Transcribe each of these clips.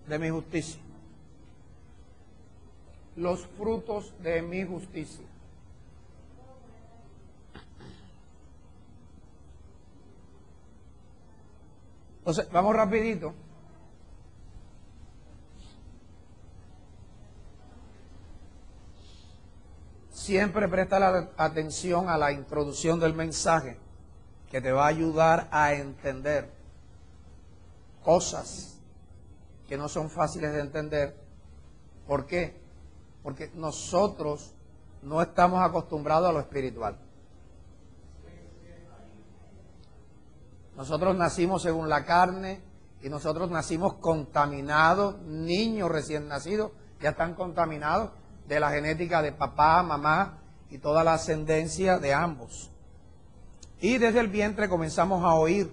de mi justicia. Los frutos de mi justicia. Entonces, vamos rapidito. Siempre presta la atención a la introducción del mensaje, que te va a ayudar a entender cosas que no son fáciles de entender. ¿Por qué? Porque nosotros no estamos acostumbrados a lo espiritual. Nosotros nacimos según la carne y nosotros nacimos contaminados. Niños recién nacidos ya están contaminados de la genética de papá, mamá y toda la ascendencia de ambos. Y desde el vientre comenzamos a oír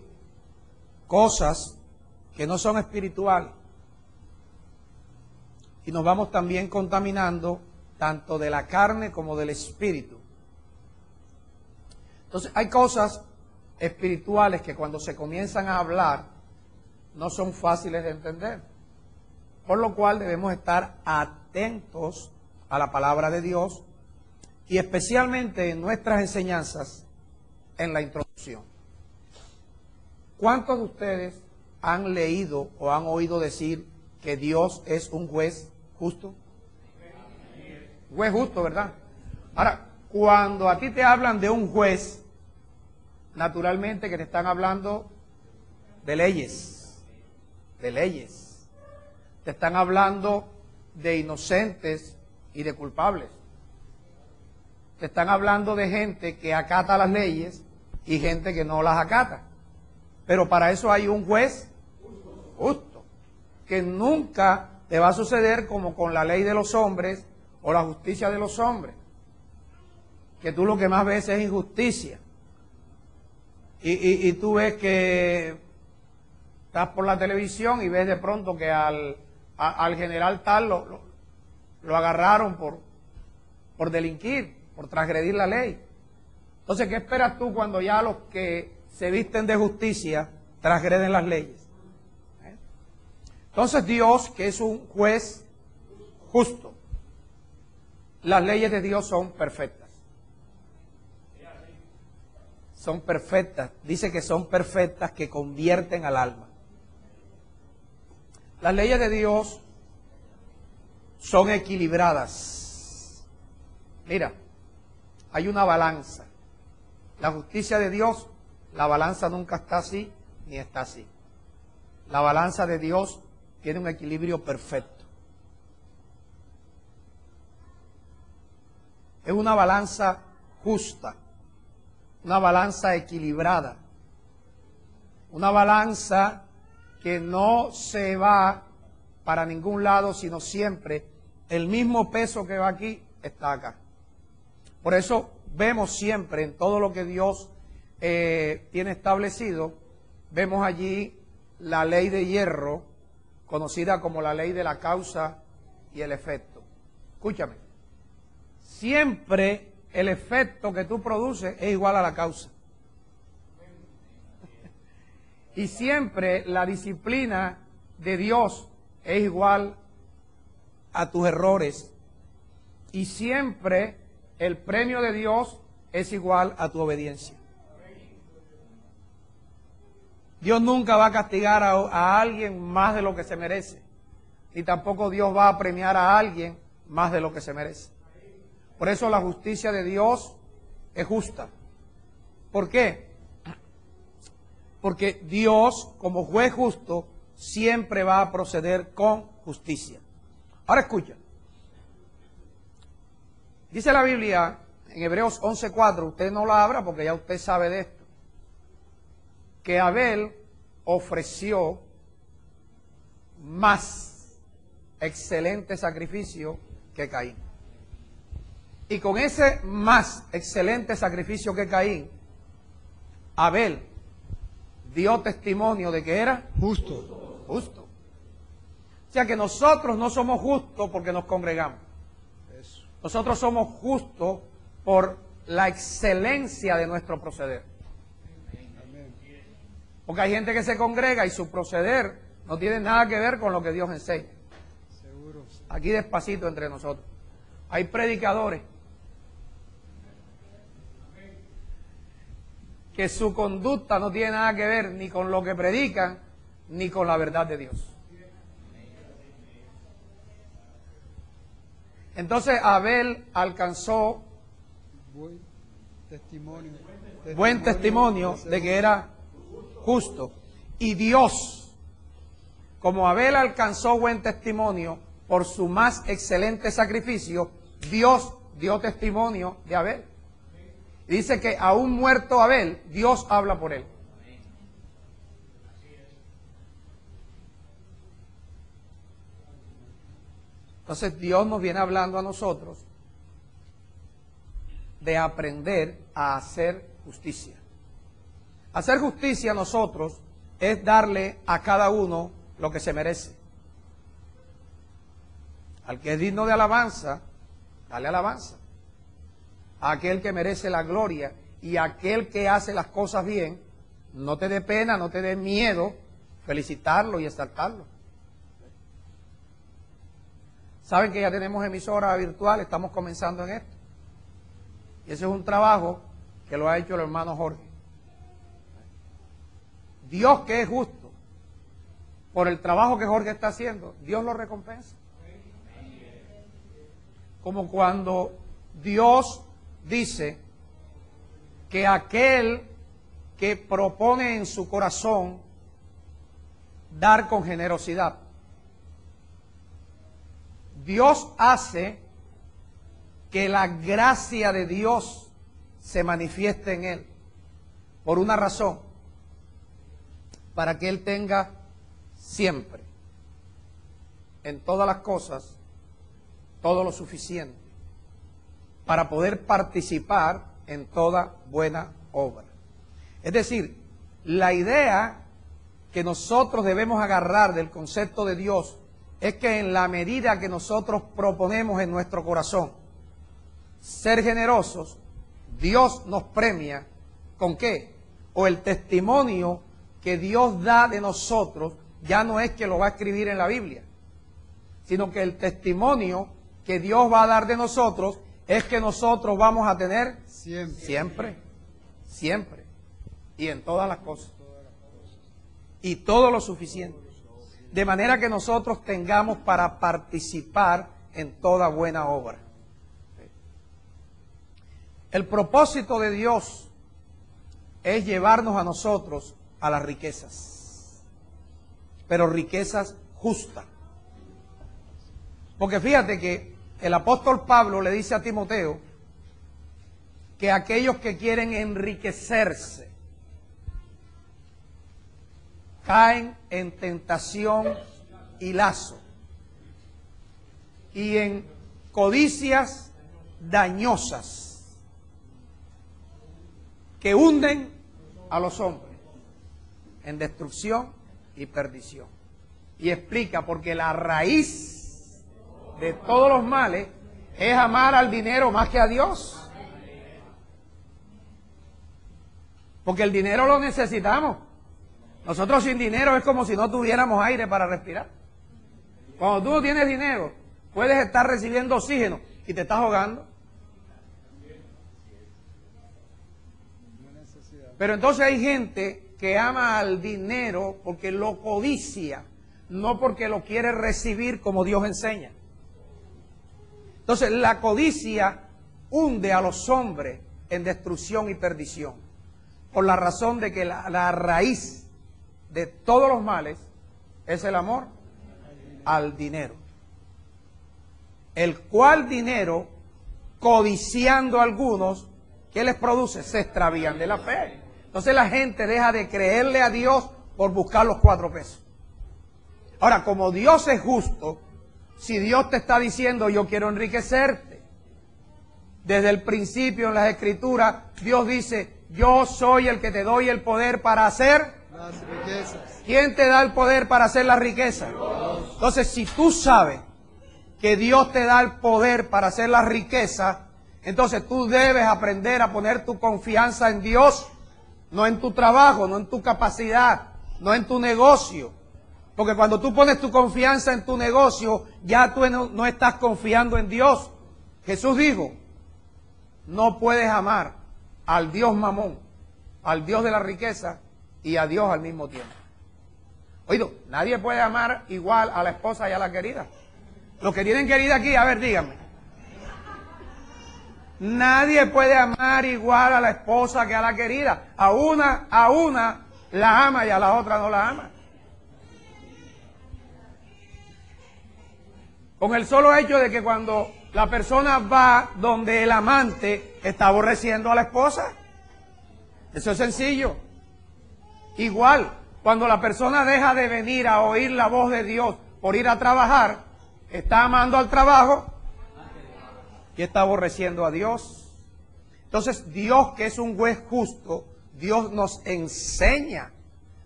cosas que no son espirituales. Y nos vamos también contaminando tanto de la carne como del espíritu. Entonces hay cosas espirituales que cuando se comienzan a hablar no son fáciles de entender. Por lo cual debemos estar atentos a la palabra de Dios y especialmente en nuestras enseñanzas en la introducción. ¿Cuántos de ustedes han leído o han oído decir que Dios es un juez justo? Juez justo, ¿verdad? Ahora, cuando a ti te hablan de un juez, naturalmente que te están hablando de leyes, de leyes. Te están hablando de inocentes y de culpables. Te están hablando de gente que acata las leyes y gente que no las acata. Pero para eso hay un juez justo, que nunca te va a suceder como con la ley de los hombres o la justicia de los hombres, que tú lo que más ves es injusticia. Y tú ves que estás por la televisión y ves de pronto que al general tal lo agarraron por delinquir, por transgredir la ley. Entonces, ¿qué esperas tú cuando ya los que se visten de justicia transgreden las leyes? Entonces Dios, que es un juez justo, las leyes de Dios son perfectas. Son perfectas. Dice que son perfectas, que convierten al alma. Las leyes de Dios son equilibradas. Mira, hay una balanza. La justicia de Dios, la balanza nunca está así ni está así. La balanza de Dios tiene un equilibrio perfecto. Es una balanza justa, una balanza equilibrada, una balanza que no se va para ningún lado, sino siempre el mismo peso que va aquí está acá. Por eso vemos siempre en todo lo que Dios tiene establecido, vemos allí la ley de hierro, conocida como la ley de la causa y el efecto. Escúchame, siempre el efecto que tú produces es igual a la causa. Y siempre la disciplina de Dios es igual a tus errores. Y siempre el premio de Dios es igual a tu obediencia. Dios nunca va a castigar a alguien más de lo que se merece. Y tampoco Dios va a premiar a alguien más de lo que se merece. Por eso la justicia de Dios es justa. ¿Por qué? Porque Dios, como juez justo, siempre va a proceder con justicia. Ahora escucha. Dice la Biblia en Hebreos 11:4, usted no la abra porque ya usted sabe de esto, que Abel ofreció más excelente sacrificio que Caín. Y con ese más excelente sacrificio que Caín, Abel dio testimonio de que era justo. justo. O sea que nosotros no somos justos porque nos congregamos. Nosotros somos justos por la excelencia de nuestro proceder. Porque hay gente que se congrega y su proceder no tiene nada que ver con lo que Dios enseña. Seguro. Aquí despacito entre nosotros. Hay predicadores que su conducta no tiene nada que ver ni con lo que predican, ni con la verdad de Dios. Entonces Abel alcanzó buen testimonio de que era justo. Y Dios, como Abel alcanzó buen testimonio por su más excelente sacrificio, Dios dio testimonio de Abel. Dice que aún muerto Abel, Dios habla por él. Entonces Dios nos viene hablando a nosotros de aprender a hacer justicia. Hacer justicia a nosotros es darle a cada uno lo que se merece. Al que es digno de alabanza, dale alabanza. A aquel que merece la gloria y a aquel que hace las cosas bien, no te dé pena, no te dé miedo felicitarlo y exaltarlo. Saben que ya tenemos emisora virtual, estamos comenzando en esto. Y ese es un trabajo que lo ha hecho el hermano Jorge. Dios, que es justo, por el trabajo que Jorge está haciendo, Dios lo recompensa. Como cuando Dios dice que aquel que propone en su corazón dar con generosidad, Dios hace que la gracia de Dios se manifieste en él por una razón, para que él tenga siempre, en todas las cosas, todo lo suficiente para poder participar en toda buena obra. Es decir, la idea que nosotros debemos agarrar del concepto de Dios es que en la medida que nosotros proponemos en nuestro corazón ser generosos, Dios nos premia ¿con qué? O el testimonio que Dios da de nosotros ya no es que lo va a escribir en la Biblia, sino que el testimonio que Dios va a dar de nosotros es que nosotros vamos a tener siempre, y en todas las cosas, y todo lo suficiente, de manera que nosotros tengamos para participar en toda buena obra. El propósito de Dios es llevarnos a nosotros a las riquezas, pero riquezas justas. Porque fíjate que el apóstol Pablo le dice a Timoteo que aquellos que quieren enriquecerse caen en tentación y lazo y en codicias dañosas que hunden a los hombres en destrucción y perdición. Y explica, porque la raíz de todos los males es amar al dinero más que a Dios. Porque el dinero lo necesitamos. Nosotros sin dinero es como si no tuviéramos aire para respirar. Cuando tú no tienes dinero, puedes estar recibiendo oxígeno y te estás ahogando. Pero entonces hay gente que ama al dinero porque lo codicia, no porque lo quiere recibir como Dios enseña. Entonces la codicia hunde a los hombres en destrucción y perdición, por la razón de que la raíz de todos los males es el amor al dinero, el cual dinero, codiciando a algunos, ¿qué les produce? Se extravían de la fe. Entonces la gente deja de creerle a Dios por buscar los 4 pesos. Ahora, como Dios es justo, si Dios te está diciendo yo quiero enriquecerte, desde el principio en las Escrituras Dios dice yo soy el que te doy el poder para hacer las riquezas. ¿Quién te da el poder para hacer la riqueza? Dios. Entonces, si tú sabes que Dios te da el poder para hacer la riqueza, entonces tú debes aprender a poner tu confianza en Dios no en tu trabajo, no en tu capacidad, no en tu negocio. Porque cuando tú pones tu confianza en tu negocio, ya tú no estás confiando en Dios. Jesús dijo, no puedes amar al Dios Mamón, al Dios de la riqueza y a Dios al mismo tiempo. Oído, nadie puede amar igual a la esposa y a la querida. Los que tienen querida aquí, a ver, díganme. Nadie puede amar igual a la esposa que a la querida. A una la ama y a la otra no la ama. Con el solo hecho de que cuando la persona va donde el amante está aborreciendo a la esposa. Eso es sencillo. Igual, cuando la persona deja de venir a oír la voz de Dios por ir a trabajar, está amando al trabajo y está aborreciendo a Dios. Entonces, Dios, que es un juez justo, Dios nos enseña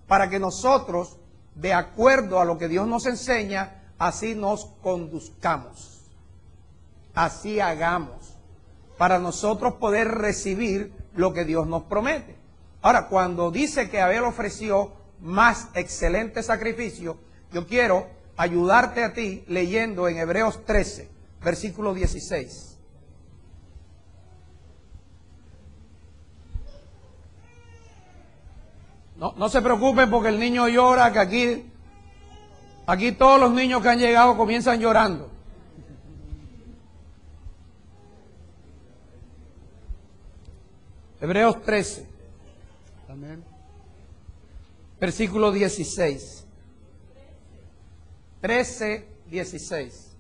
para que nosotros, de acuerdo a lo que Dios nos enseña, así nos conduzcamos, así hagamos, para nosotros poder recibir lo que Dios nos promete. Ahora, cuando dice que Abel ofreció más excelente sacrificio, yo quiero ayudarte a ti leyendo en Hebreos 13, versículo 16. No se preocupen porque el niño llora, que aquí todos los niños que han llegado comienzan llorando. Hebreos 13. Amén. Versículo 16. 13, 16.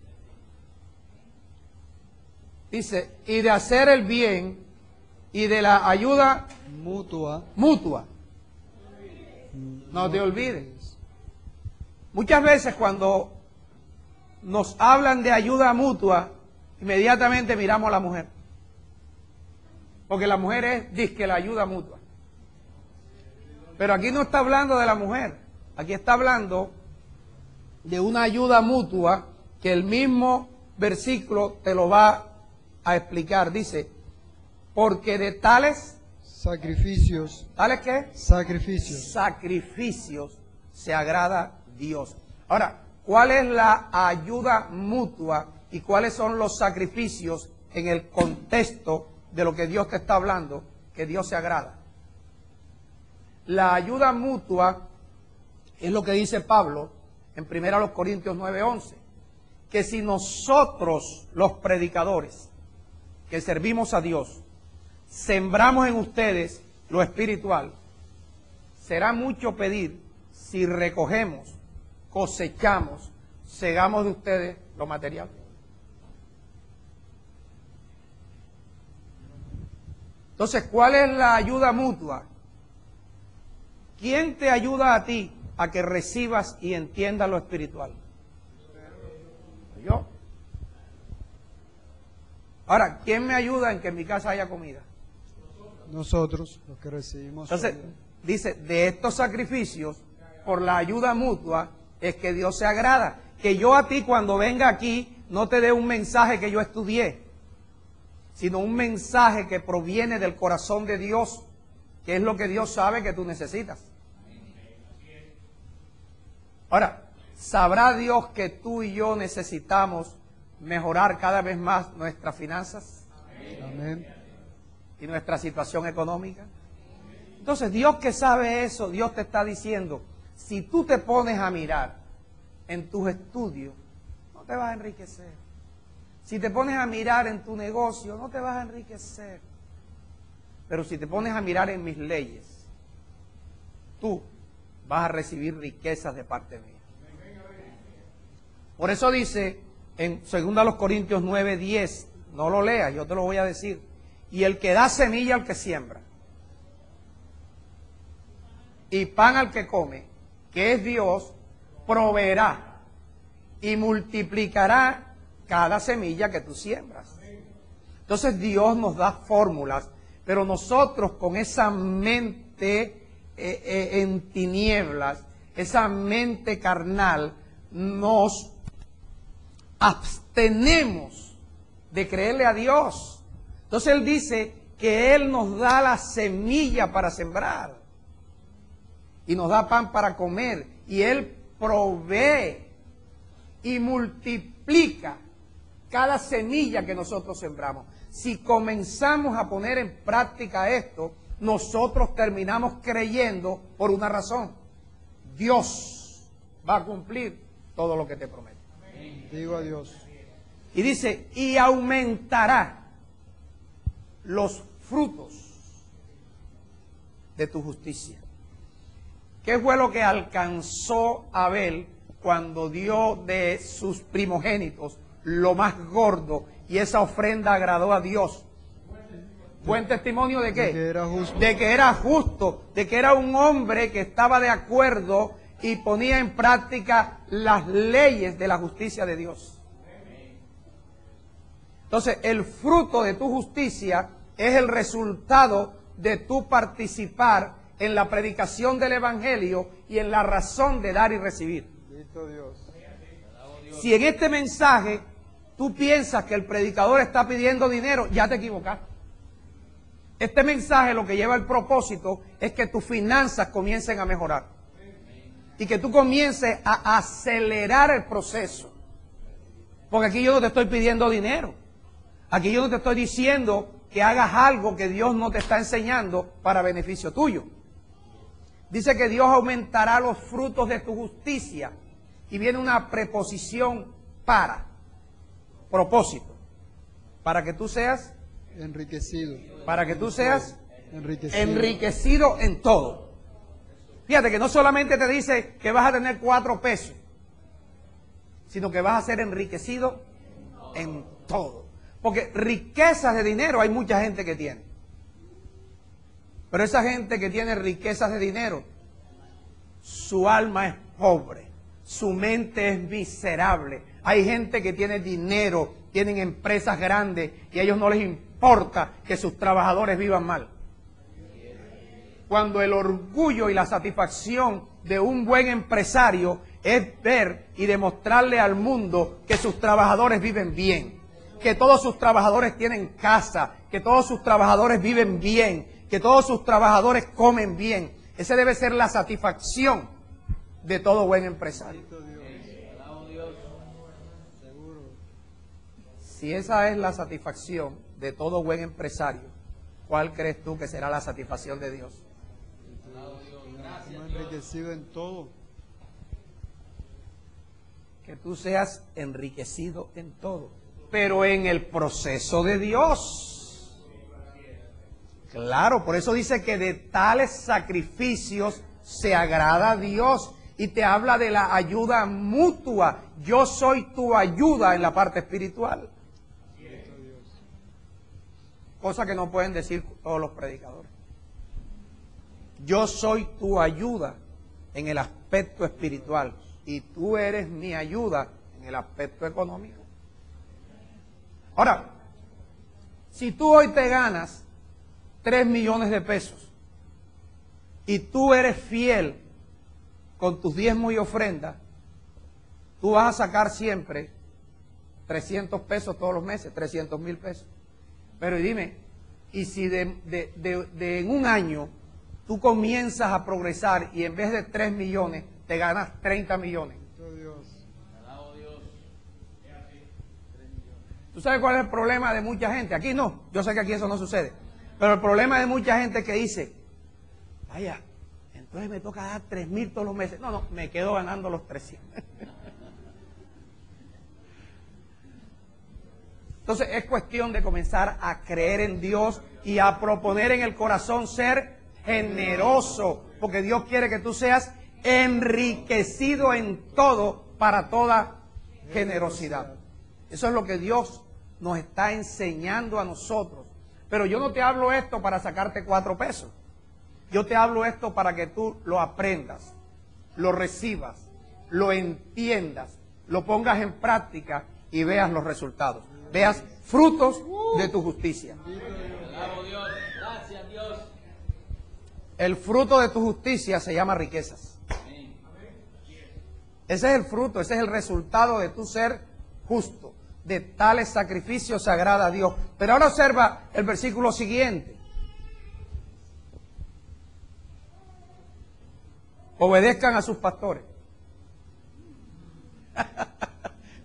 Dice, y de hacer el bien y de la ayuda Mutua. No te olvides. Muchas veces cuando nos hablan de ayuda mutua, inmediatamente miramos a la mujer. Porque la mujer es, dizque, la ayuda mutua. Pero aquí no está hablando de la mujer. Aquí está hablando de una ayuda mutua que el mismo versículo te lo va a explicar. Dice, porque de tales Sacrificios. ¿tales qué? Sacrificios. Sacrificios se agrada Dios. Ahora, ¿cuál es la ayuda mutua y cuáles son los sacrificios en el contexto de lo que Dios te está hablando, que Dios se agrada? La ayuda mutua es lo que dice Pablo en 1 Corintios 9:11, que si nosotros, los predicadores, que servimos a Dios, sembramos en ustedes lo espiritual, será mucho pedir si recogemos, cosechamos, segamos de ustedes lo material. Entonces, ¿cuál es la ayuda mutua? ¿Quién te ayuda a ti a que recibas y entiendas lo espiritual? Yo. Ahora, ¿quién me ayuda en que en mi casa haya comida? Nosotros, los que recibimos. Entonces, dice, de estos sacrificios, por la ayuda mutua, es que Dios se agrada. Que yo a ti cuando venga aquí no te dé un mensaje que yo estudié, sino un mensaje que proviene del corazón de Dios, que es lo que Dios sabe que tú necesitas. Ahora, ¿sabrá Dios que tú y yo necesitamos mejorar cada vez más nuestras finanzas? Amén. Y nuestra situación económica. Entonces, Dios que sabe eso, Dios te está diciendo, si tú te pones a mirar en tus estudios, no te vas a enriquecer. Si te pones a mirar en tu negocio, no te vas a enriquecer. Pero si te pones a mirar en mis leyes, tú vas a recibir riquezas de parte mía. Por eso dice en 2 Corintios 9:10, no lo leas, yo te lo voy a decir. Y el que da semilla al que siembra, y pan al que come, que es Dios, proveerá y multiplicará cada semilla que tú siembras. Entonces Dios nos da fórmulas, pero nosotros con esa mente en tinieblas, esa mente carnal, nos abstenemos de creerle a Dios. Entonces Él dice que Él nos da la semilla para sembrar y nos da pan para comer, y Él provee y multiplica cada semilla que nosotros sembramos. Si comenzamos a poner en práctica esto, nosotros terminamos creyendo por una razón: Dios va a cumplir todo lo que te promete. Digo a Dios. Y dice, y aumentará los frutos de tu justicia. ¿Qué fue lo que alcanzó Abel cuando dio de sus primogénitos lo más gordo y esa ofrenda agradó a Dios? ¿Buen testimonio de qué? De que era justo. De que era justo, de que era un hombre que estaba de acuerdo y ponía en práctica las leyes de la justicia de Dios. Entonces, el fruto de tu justicia es el resultado de tu participar en la predicación del Evangelio y en la razón de dar y recibir. Bendito Dios. Si en este mensaje tú piensas que el predicador está pidiendo dinero, ya te equivocaste. Este mensaje lo que lleva el propósito es que tus finanzas comiencen a mejorar y que tú comiences a acelerar el proceso. Porque aquí yo no te estoy pidiendo dinero. Aquí yo no te estoy diciendo que hagas algo que Dios no te está enseñando para beneficio tuyo. Dice que Dios aumentará los frutos de tu justicia. Y viene una preposición para, propósito, para que tú seas Enriquecido. Para que tú seas Enriquecido. en todo. Fíjate que no solamente te dice que vas a tener 4 pesos, sino que vas a ser enriquecido en todo. Porque riquezas de dinero hay mucha gente que tiene. Pero esa gente que tiene riquezas de dinero, su alma es pobre, su mente es miserable. Hay gente que tiene dinero, tienen empresas grandes y a ellos no les importa que sus trabajadores vivan mal. Cuando el orgullo y la satisfacción de un buen empresario es ver y demostrarle al mundo que sus trabajadores viven bien, que todos sus trabajadores tienen casa, que todos sus trabajadores viven bien, que todos sus trabajadores comen bien. Esa debe ser la satisfacción de todo buen empresario. Si esa es la satisfacción de todo buen empresario, ¿cuál crees tú que será la satisfacción de Dios? Enriquecido en todo. Que tú seas enriquecido en todo, pero en el proceso de Dios. Claro, por eso dice que de tales sacrificios se agrada a Dios y te habla de la ayuda mutua. Yo soy tu ayuda en la parte espiritual. Cosa que no pueden decir todos los predicadores. Yo soy tu ayuda en el aspecto espiritual y tú eres mi ayuda en el aspecto económico. Ahora, si tú hoy te ganas 3 millones de pesos y tú eres fiel con tus diezmos y ofrendas, tú vas a sacar siempre 300 pesos todos los meses, 300,000 pesos. Pero dime, y si en un año tú comienzas a progresar y en vez de 3 millones te ganas 30 millones. ¿Tú sabes cuál es el problema de mucha gente? Aquí no, yo sé que aquí eso no sucede. Pero el problema de mucha gente que dice, vaya, entonces me toca dar 3,000 todos los meses. No, me quedo ganando los 300. Entonces es cuestión de comenzar a creer en Dios y a proponer en el corazón ser generoso, porque Dios quiere que tú seas enriquecido en todo para toda generosidad. Eso es lo que Dios nos está enseñando a nosotros. Pero yo no te hablo esto para sacarte 4 pesos. Yo te hablo esto para que tú lo aprendas, lo recibas, lo entiendas, lo pongas en práctica y veas los resultados. Veas frutos de tu justicia. El fruto de tu justicia se llama riquezas. Ese es el fruto, ese es el resultado de tu ser justo, de tales sacrificios se agrada a Dios. Pero ahora observa el versículo siguiente. Obedezcan a sus pastores.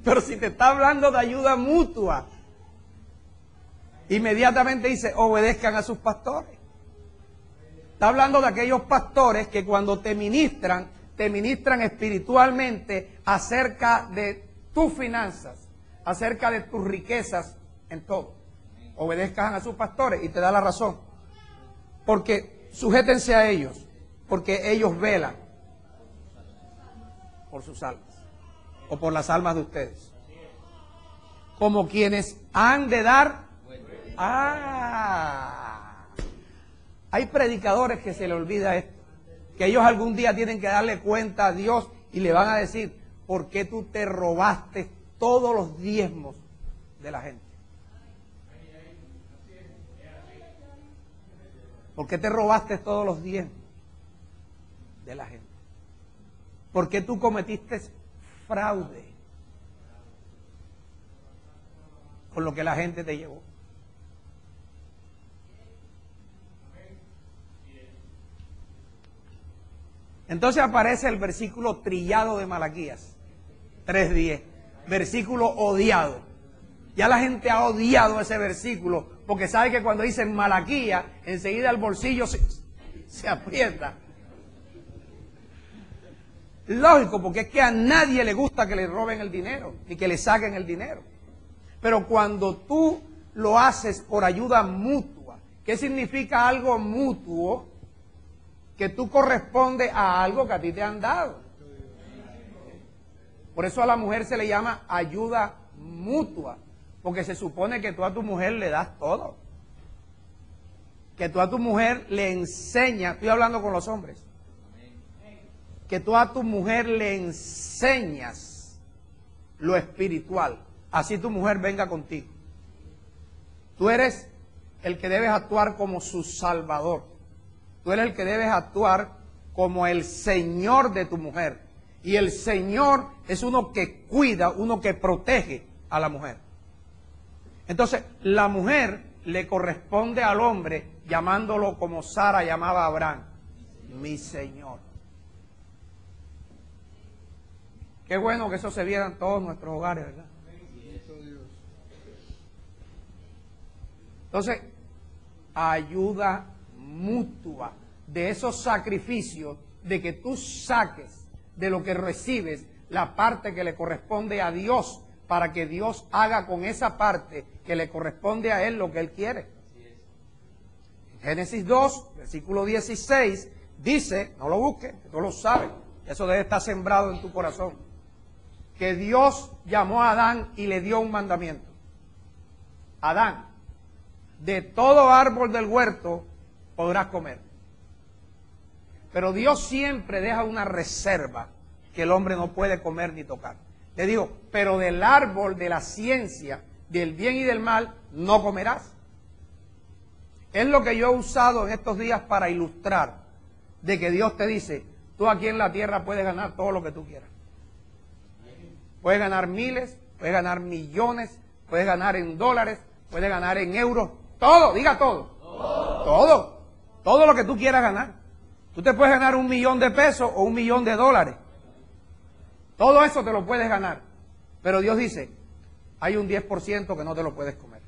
Pero si te está hablando de ayuda mutua, inmediatamente dice, obedezcan a sus pastores. Está hablando de aquellos pastores que cuando te ministran espiritualmente acerca de tus finanzas, acerca de tus riquezas en todo. Obedezcan a sus pastores y te da la razón. Porque sujétense a ellos, porque ellos velan por sus almas o por las almas de ustedes. Como quienes han de dar. Hay predicadores que se les olvida esto, que ellos algún día tienen que darle cuenta a Dios y le van a decir, ¿por qué tú te robaste todos los diezmos de la gente? ¿Por qué te robaste todos los diezmos de la gente? ¿Por qué tú cometiste fraude con lo que la gente te llevó? Entonces aparece el versículo trillado de Malaquías 3:10, versículo odiado. Ya la gente ha odiado ese versículo porque sabe que cuando dicen Malaquías, enseguida el bolsillo se aprieta. Lógico, porque es que a nadie le gusta que le roben el dinero, ni que le saquen el dinero. Pero cuando tú lo haces por ayuda mutua, ¿qué significa algo mutuo? Que tú correspondes a algo que a ti te han dado. Por eso a la mujer se le llama ayuda mutua, porque se supone que tú a tu mujer le das todo. Que tú a tu mujer le enseñas, estoy hablando con los hombres, que tú a tu mujer le enseñas lo espiritual, así tu mujer venga contigo. Tú eres el que debes actuar como su salvador. Tú eres el que debes actuar como el Señor de tu mujer. Y el Señor es uno que cuida, uno que protege a la mujer. Entonces, la mujer le corresponde al hombre llamándolo como Sara llamaba a Abraham, mi Señor. Qué bueno que eso se viera en todos nuestros hogares, ¿verdad? Entonces, ayuda mutua, de esos sacrificios, de que tú saques de lo que recibes la parte que le corresponde a Dios, para que Dios haga con esa parte que le corresponde a Él lo que Él quiere. En Génesis 2, versículo 16, dice, no lo busques, tú lo sabes, eso debe estar sembrado en tu corazón, que Dios llamó a Adán y le dio un mandamiento. Adán, de todo árbol del huerto podrás comer. Pero Dios siempre deja una reserva que el hombre no puede comer ni tocar. Le digo, pero del árbol de la ciencia, del bien y del mal, no comerás. Es lo que yo he usado en estos días para ilustrar de que Dios te dice, tú aquí en la tierra puedes ganar todo lo que tú quieras. Puedes ganar miles, puedes ganar millones, puedes ganar en dólares, puedes ganar en euros, todo, diga todo. Todo lo que tú quieras ganar. Tú te puedes ganar 1 millón de pesos o 1 millón de dólares. Todo eso te lo puedes ganar. Pero Dios dice, hay un 10% que no te lo puedes comer.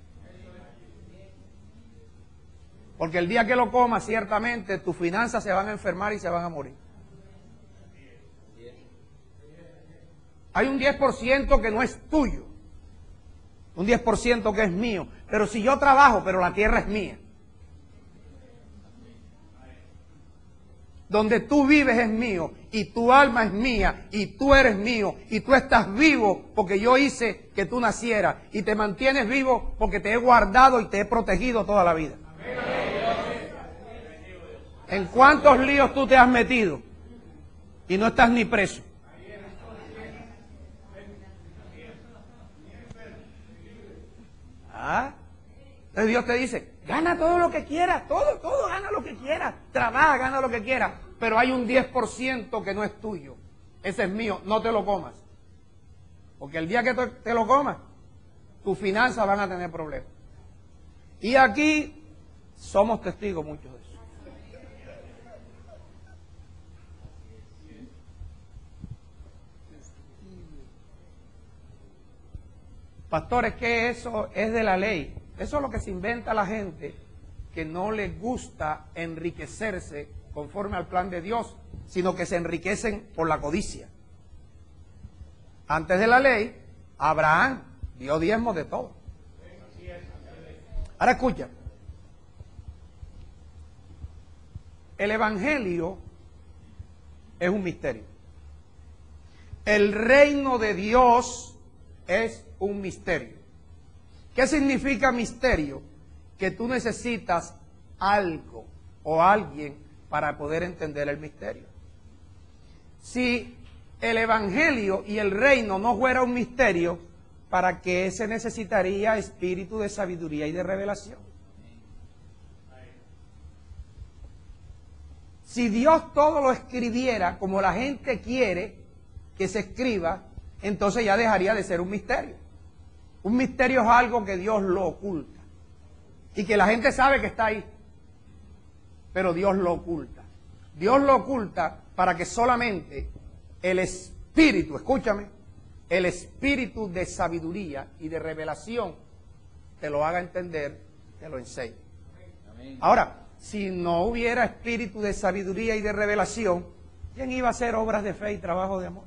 Porque el día que lo comas, ciertamente tus finanzas se van a enfermar y se van a morir. Hay un 10% que no es tuyo. Un 10% que es mío. Pero si yo trabajo, pero la tierra es mía. Donde tú vives es mío, y tu alma es mía, y tú eres mío, y tú estás vivo porque yo hice que tú nacieras, y te mantienes vivo porque te he guardado y te he protegido toda la vida. ¿En cuántos líos tú te has metido? Y no estás ni preso. Entonces Dios te dice, gana todo lo que quieras, todo gana lo que quieras, trabaja, gana lo que quieras, pero hay un 10% que no es tuyo, ese es mío, no te lo comas, porque el día que te lo comas, tus finanzas van a tener problemas. Y aquí somos testigos muchos de eso. Pastores, que eso es de la ley. Eso es lo que se inventa la gente que no les gusta enriquecerse conforme al plan de Dios, sino que se enriquecen por la codicia. Antes de la ley, Abraham dio diezmos de todo. Ahora escucha. El Evangelio es un misterio. El reino de Dios es un misterio. ¿Qué significa misterio? Que tú necesitas algo o alguien para poder entender el misterio. Si el Evangelio y el reino no fuera un misterio, ¿para qué se necesitaría espíritu de sabiduría y de revelación? Si Dios todo lo escribiera como la gente quiere que se escriba, entonces ya dejaría de ser un misterio. Un misterio es algo que Dios lo oculta y que la gente sabe que está ahí, pero Dios lo oculta. Dios lo oculta para que solamente el espíritu, escúchame, el espíritu de sabiduría y de revelación te lo haga entender, te lo enseñe. Ahora, si no hubiera espíritu de sabiduría y de revelación, ¿quién iba a hacer obras de fe y trabajo de amor?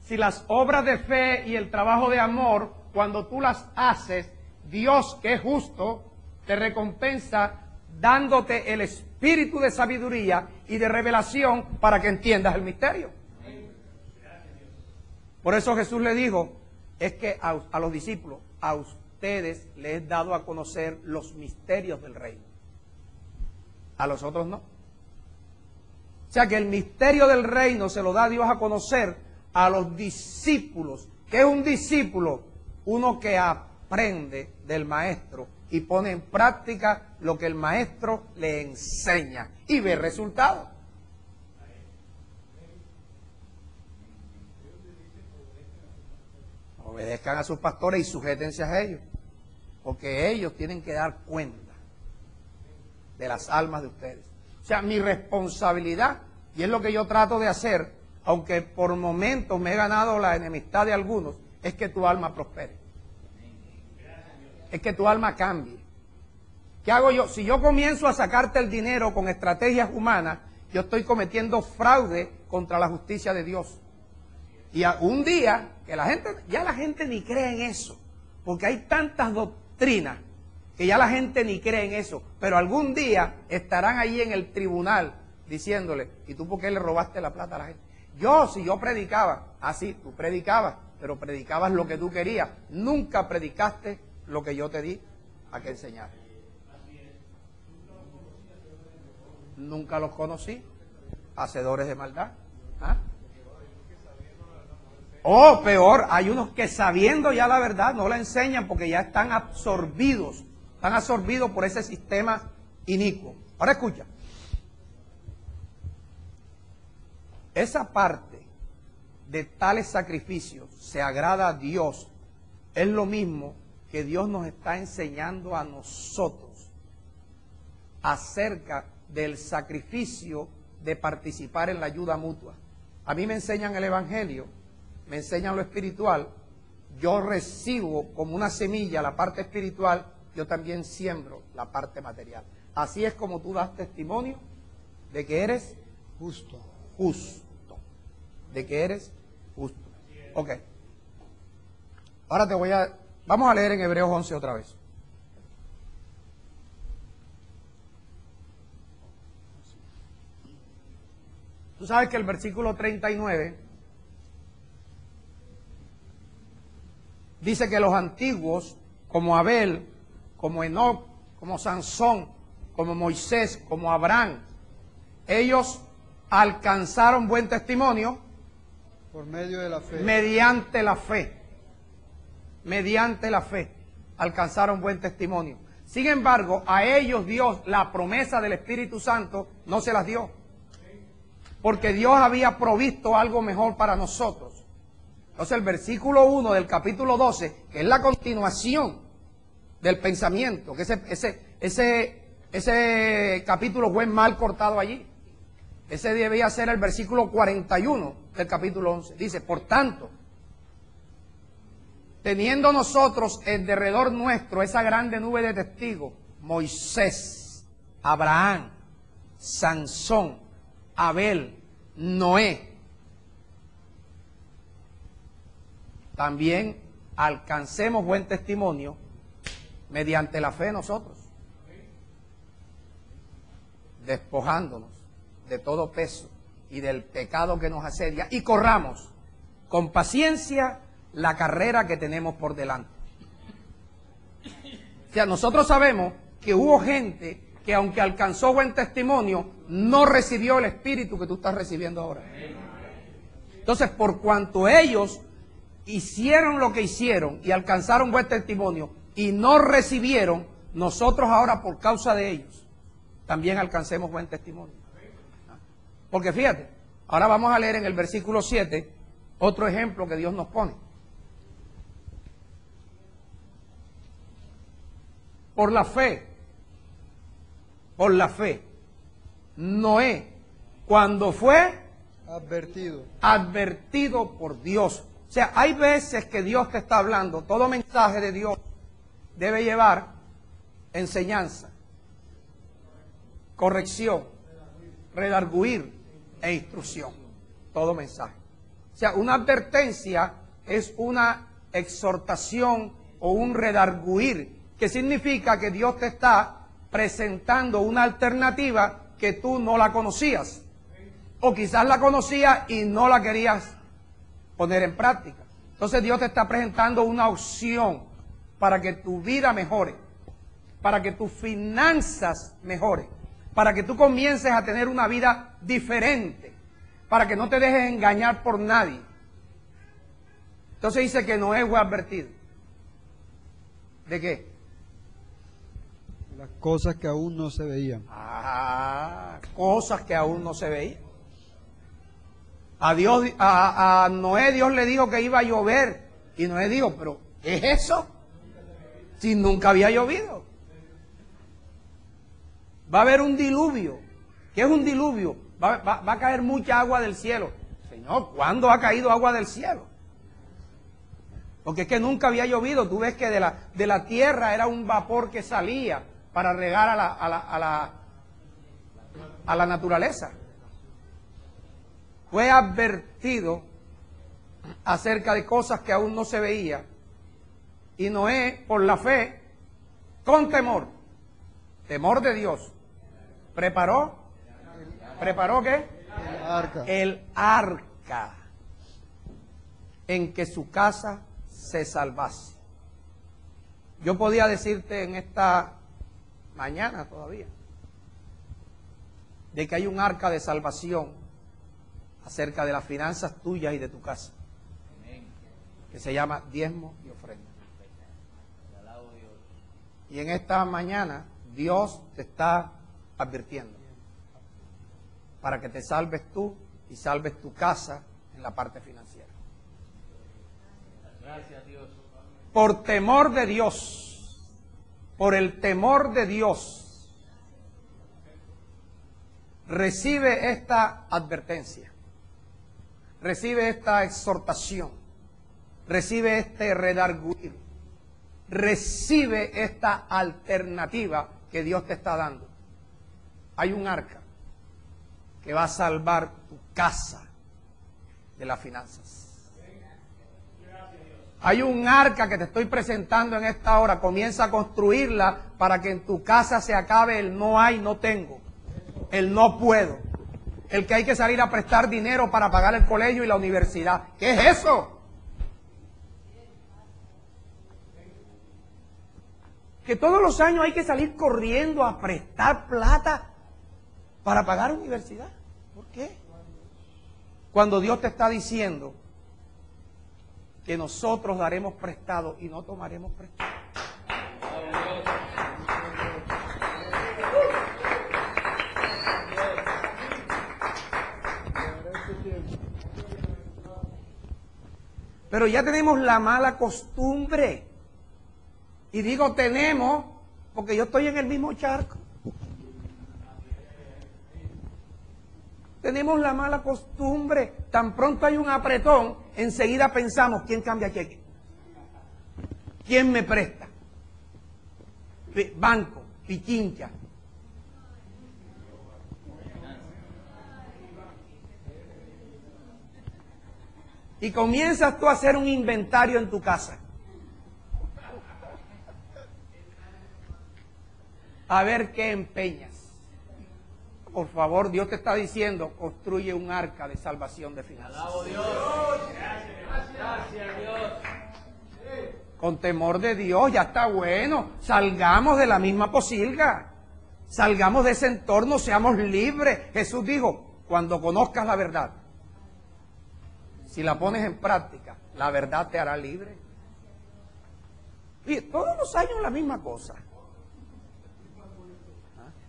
Si las obras de fe y el trabajo de amor, cuando tú las haces, Dios, que es justo, te recompensa dándote el espíritu de sabiduría y de revelación para que entiendas el misterio. Por eso Jesús le dijo, es que a los discípulos, a ustedes les he dado a conocer los misterios del reino. A los otros no. O sea que el misterio del reino se lo da Dios a conocer a los discípulos. ¿Qué es un discípulo? Uno que aprende del maestro y pone en práctica lo que el maestro le enseña y ve resultados. Obedezcan a sus pastores y sujétense a ellos, porque ellos tienen que dar cuenta de las almas de ustedes. O sea, mi responsabilidad, y es lo que yo trato de hacer, aunque por momentos me he ganado la enemistad de algunos, es que tu alma prospere. Es que tu alma cambie. ¿Qué hago yo? Si yo comienzo a sacarte el dinero con estrategias humanas, yo estoy cometiendo fraude contra la justicia de Dios. Y un día, que ya la gente ni cree en eso, porque hay tantas doctrinas que ya la gente ni cree en eso, pero algún día estarán ahí en el tribunal diciéndole, ¿y tú por qué le robaste la plata a la gente? Si yo predicaba, así, tú predicabas, pero predicabas lo que tú querías, nunca predicaste lo que yo te di a que enseñar. Nunca los conocí, hacedores de maldad. ¿Ah? O peor, hay unos que sabiendo ya la verdad no la enseñan porque ya están absorbidos por ese sistema inicuo. Ahora escucha, esa parte de tales sacrificios se agrada a Dios, es lo mismo que Dios nos está enseñando a nosotros acerca del sacrificio de participar en la ayuda mutua. A mí me enseñan el Evangelio, me enseñan lo espiritual, yo recibo como una semilla la parte espiritual, yo también siembro la parte material. Así es como tú das testimonio de que eres justo. De que eres justo. Ok. Ahora vamos a leer en Hebreos 11 otra vez. Tú sabes que el versículo 39 dice que los antiguos, como Abel, como Enoc, como Sansón, como Moisés, como Abraham, ellos alcanzaron buen testimonio por medio de la fe. Mediante la fe. Mediante la fe alcanzaron buen testimonio. Sin embargo, a ellos Dios, la promesa del Espíritu Santo, no se las dio. Porque Dios había provisto algo mejor para nosotros. Entonces el versículo 1 del capítulo 12, que es la continuación del pensamiento, que ese capítulo fue mal cortado allí. Ese debía ser el versículo 41 del capítulo 11. Dice, por tanto, teniendo nosotros en derredor nuestro esa grande nube de testigos, Moisés, Abraham, Sansón, Abel, Noé, también alcancemos buen testimonio mediante la fe nosotros, despojándonos de todo peso y del pecado que nos asedia, y corramos con paciencia la carrera que tenemos por delante. O sea, nosotros sabemos que hubo gente que aunque alcanzó buen testimonio, no recibió el espíritu que tú estás recibiendo ahora. Entonces, por cuanto ellos hicieron lo que hicieron y alcanzaron buen testimonio y no recibieron, nosotros ahora por causa de ellos también alcancemos buen testimonio. Porque fíjate, ahora vamos a leer en el versículo 7 otro ejemplo que Dios nos pone. Por la fe, Noé, cuando fue advertido por Dios. O sea, hay veces que Dios te está hablando, todo mensaje de Dios debe llevar enseñanza, corrección, redarguir e instrucción. Todo mensaje. O sea, una advertencia es una exhortación o un redarguir, que significa que Dios te está presentando una alternativa que tú no la conocías. O quizás la conocías y no la querías poner en práctica. Entonces Dios te está presentando una opción para que tu vida mejore, para que tus finanzas mejoren, para que tú comiences a tener una vida diferente, para que no te dejes engañar por nadie. Entonces dice que Noé fue advertido. ¿De qué? Las cosas que aún no se veían. Cosas que aún no se veían. A Noé Dios le dijo que iba a llover. Y Noé dijo, pero ¿qué es eso? Si nunca había llovido. Va a haber un diluvio. ¿Qué es un diluvio? Va a caer mucha agua del cielo. Señor, ¿cuándo ha caído agua del cielo? Porque es que nunca había llovido. Tú ves que de la tierra era un vapor que salía para regar a la naturaleza. Fue advertido acerca de cosas que aún no se veían. Y Noé, por la fe, con temor de Dios, ¿preparó qué? El arca en que su casa se salvase. Yo podía decirte en esta mañana todavía de que hay un arca de salvación acerca de las finanzas tuyas y de tu casa, que se llama diezmo y ofrenda. Y en esta mañana Dios te está advirtiendo para que te salves tú y salves tu casa en la parte financiera. Gracias, Dios. Por temor de Dios, por el temor de Dios, recibe esta advertencia, recibe esta exhortación, recibe este redarguir, recibe esta alternativa que Dios te está dando. Hay un arca que va a salvar tu casa de las finanzas. Hay un arca que te estoy presentando en esta hora. Comienza a construirla para que en tu casa se acabe el no hay, no tengo, el no puedo, el que hay que salir a prestar dinero para pagar el colegio y la universidad. ¿Qué es eso? Que todos los años hay que salir corriendo a prestar plata para pagar universidad. ¿Por qué? Cuando Dios te está diciendo que nosotros daremos prestado y no tomaremos prestado. Pero ya tenemos la mala costumbre. Y digo tenemos porque yo estoy en el mismo charco. Tenemos la mala costumbre. Tan pronto hay un apretón, enseguida pensamos, ¿quién cambia cheque? ¿Quién me presta? Banco, pichincha. Y comienzas tú a hacer un inventario en tu casa. A ver qué empeñas. Por favor, Dios te está diciendo, construye un arca de salvación de finanzas. ¡Alabo Dios! Gracias, Dios. Con temor de Dios, ya está bueno. Salgamos de la misma posilga. Salgamos de ese entorno, seamos libres. Jesús dijo, cuando conozcas la verdad, si la pones en práctica, la verdad te hará libre. Y todos los años la misma cosa.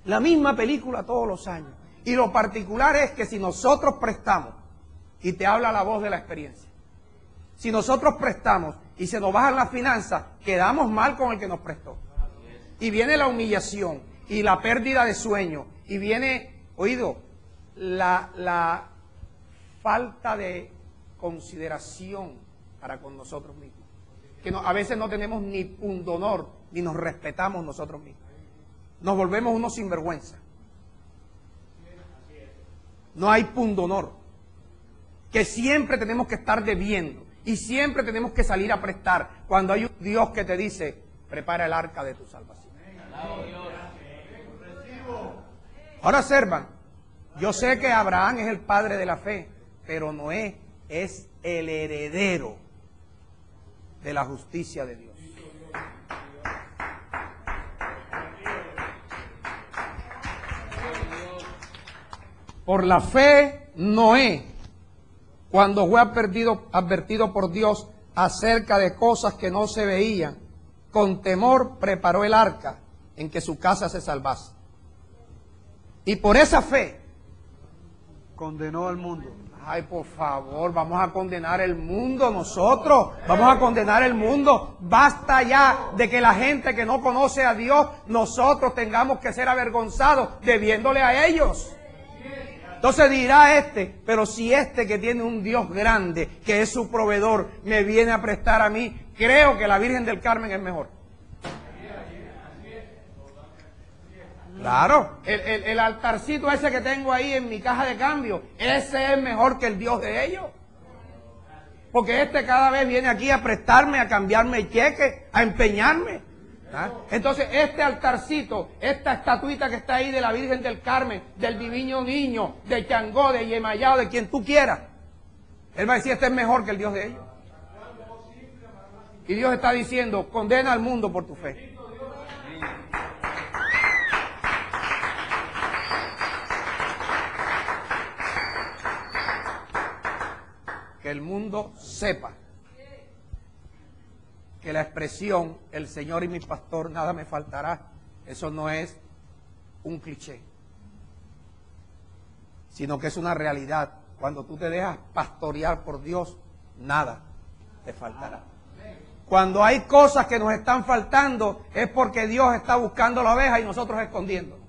La misma película todos los años. Y lo particular es que si nosotros prestamos, y te habla la voz de la experiencia, si nosotros prestamos y se nos bajan las finanzas, quedamos mal con el que nos prestó. Y viene la humillación, y la pérdida de sueño, y viene, oído, la falta de consideración para con nosotros mismos. Que a veces no tenemos ni pundonor, ni nos respetamos nosotros mismos. Nos volvemos unos sinvergüenza. No hay pundonor. Que siempre tenemos que estar debiendo. Y siempre tenemos que salir a prestar. Cuando hay un Dios que te dice, prepara el arca de tu salvación. Ahora observan. Yo sé que Abraham es el padre de la fe. Pero Noé es el heredero de la justicia de Dios. Por la fe, Noé, cuando fue advertido por Dios acerca de cosas que no se veían, con temor preparó el arca en que su casa se salvase. Y por esa fe, condenó al mundo. Ay, por favor, vamos a condenar el mundo nosotros, vamos a condenar el mundo. Basta ya de que la gente que no conoce a Dios, nosotros tengamos que ser avergonzados debiéndole a ellos. Entonces dirá pero si que tiene un Dios grande, que es su proveedor, me viene a prestar a mí, creo que la Virgen del Carmen es mejor. Claro, el altarcito ese que tengo ahí en mi caja de cambio, ese es mejor que el Dios de ellos. Porque cada vez viene aquí a prestarme, a cambiarme el cheque, a empeñarme. ¿Ah? Entonces altarcito, esta estatuita que está ahí de la Virgen del Carmen, del Divino Niño, de Changó, de Yemayá, de quien tú quieras, él va a decir, este es mejor que el Dios de ellos. Y Dios está diciendo, condena al mundo por tu fe. Que el mundo sepa que la expresión, el Señor y mi pastor, nada me faltará, eso no es un cliché, sino que es una realidad. Cuando tú te dejas pastorear por Dios, nada te faltará. Cuando hay cosas que nos están faltando, es porque Dios está buscando la oveja y nosotros escondiéndonos.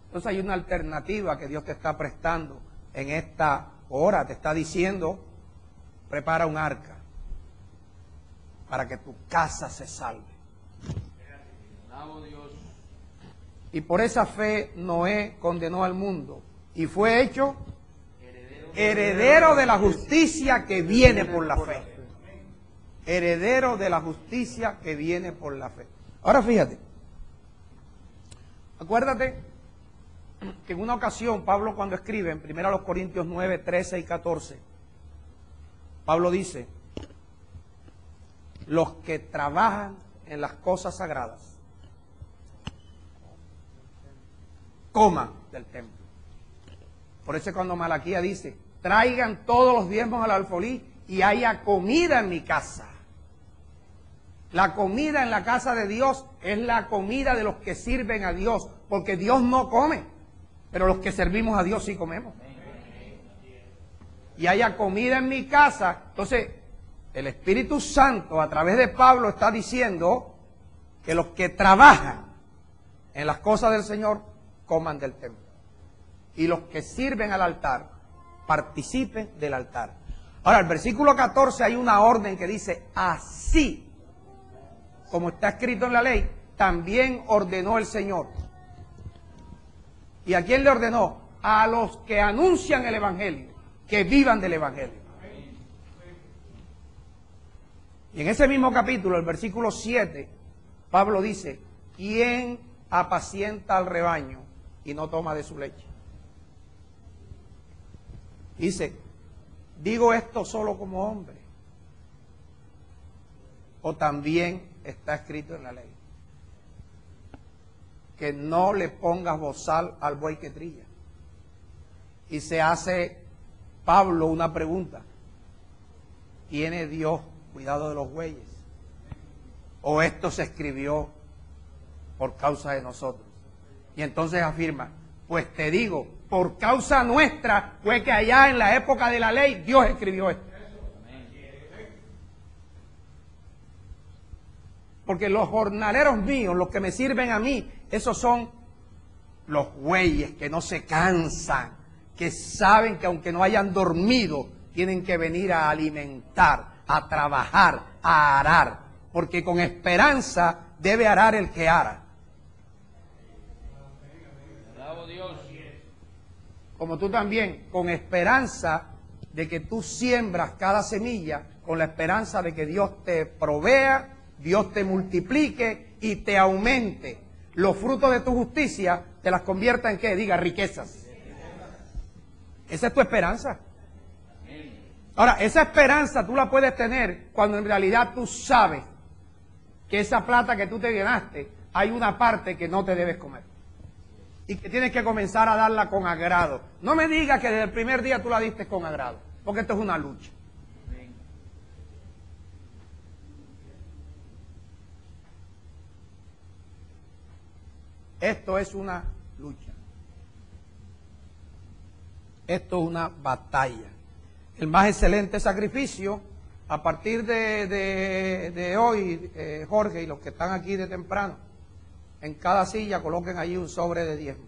Entonces hay una alternativa que Dios te está prestando en esta hora. Te está diciendo, prepara un arca para que tu casa se salve. Y por esa fe Noé condenó al mundo y fue hecho heredero de la justicia que viene por la fe. Heredero de la justicia que viene por la fe. Ahora fíjate, acuérdate que en una ocasión Pablo, cuando escribe en 1 Corintios 9, 13 y 14, Pablo dice, los que trabajan en las cosas sagradas coman del templo. Por eso cuando Malaquía dice, traigan todos los diezmos al alfolí y haya comida en mi casa. La comida en la casa de Dios es la comida de los que sirven a Dios, porque Dios no come. pero los que servimos a Dios sí comemos. Y haya comida en mi casa. Entonces, el Espíritu Santo a través de Pablo está diciendo que los que trabajan en las cosas del Señor coman del templo. Y los que sirven al altar participen del altar. Ahora, el versículo 14 hay una orden que dice, así como está escrito en la ley, también ordenó el Señor. ¿Y a quién le ordenó? A los que anuncian el Evangelio, que vivan del Evangelio. Y en ese mismo capítulo, el versículo 7, Pablo dice, ¿quién apacienta al rebaño y no toma de su leche? Dice, ¿digo esto solo como hombre? ¿O también está escrito en la ley? Que no le pongas bozal al buey que trilla. Y se hace Pablo una pregunta. ¿Tiene Dios cuidado de los bueyes? ¿O esto se escribió por causa de nosotros? Y entonces afirma, pues te digo, por causa nuestra fue que allá en la época de la ley Dios escribió esto. Porque los jornaleros míos, los que me sirven a mí, esos son los bueyes que no se cansan, que saben que aunque no hayan dormido, tienen que venir a alimentar, a trabajar, a arar. Porque con esperanza debe arar el que ara. Como tú también, con esperanza de que tú siembras cada semilla, con la esperanza de que Dios te provea, Dios te multiplique y te aumente. Los frutos de tu justicia te las convierta en ¿qué? Diga, riquezas. Esa es tu esperanza. Ahora, esa esperanza tú la puedes tener cuando en realidad tú sabes que esa plata que tú te ganaste, hay una parte que no te debes comer. Y que tienes que comenzar a darla con agrado. No me digas que desde el primer día tú la diste con agrado, porque esto es una lucha. Esto es una lucha. Esto es una batalla. El más excelente sacrificio, a partir de hoy, Jorge y los que están aquí de temprano, en cada silla coloquen allí un sobre de diezmo,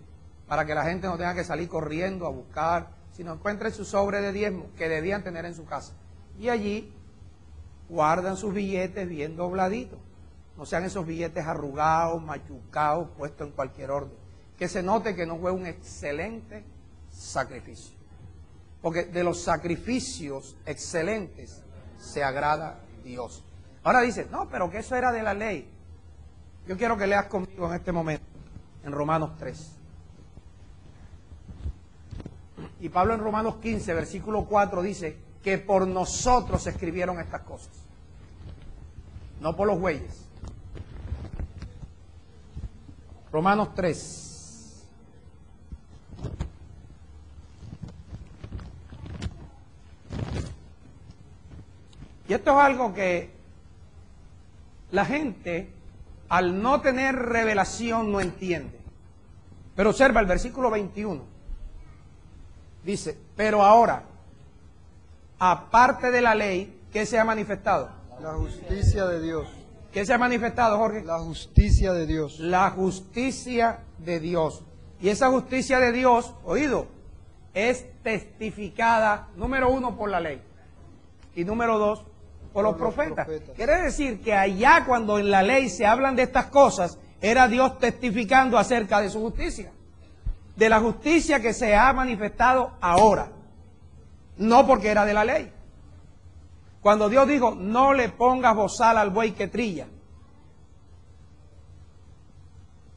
para que la gente no tenga que salir corriendo a buscar, sino encuentren su sobre de diezmo que debían tener en su casa. Y allí guardan sus billetes bien dobladitos. No sean esos billetes arrugados, machucados, puestos en cualquier orden. Que se note que no fue un excelente sacrificio. Porque de los sacrificios excelentes se agrada Dios. Ahora dice, no, pero que eso era de la ley. Yo quiero que leas conmigo en este momento, en Romanos 3. Y Pablo en Romanos 15, versículo 4 dice que por nosotros se escribieron estas cosas. No por los bueyes. Romanos 3. Y esto es algo que la gente, al no tener revelación, no entiende. Pero observa el versículo 21. Dice, pero ahora, aparte de la ley, ¿qué se ha manifestado? La justicia de Dios. ¿Qué se ha manifestado, Jorge? La justicia de Dios. La justicia de Dios. Y esa justicia de Dios, oído, es testificada, número 1, por la ley. Y número 2, por los profetas. Quiere decir que allá cuando en la ley se hablan de estas cosas, era Dios testificando acerca de su justicia. De la justicia que se ha manifestado ahora. No porque era de la ley. Cuando Dios dijo, no le pongas bozal al buey que trilla,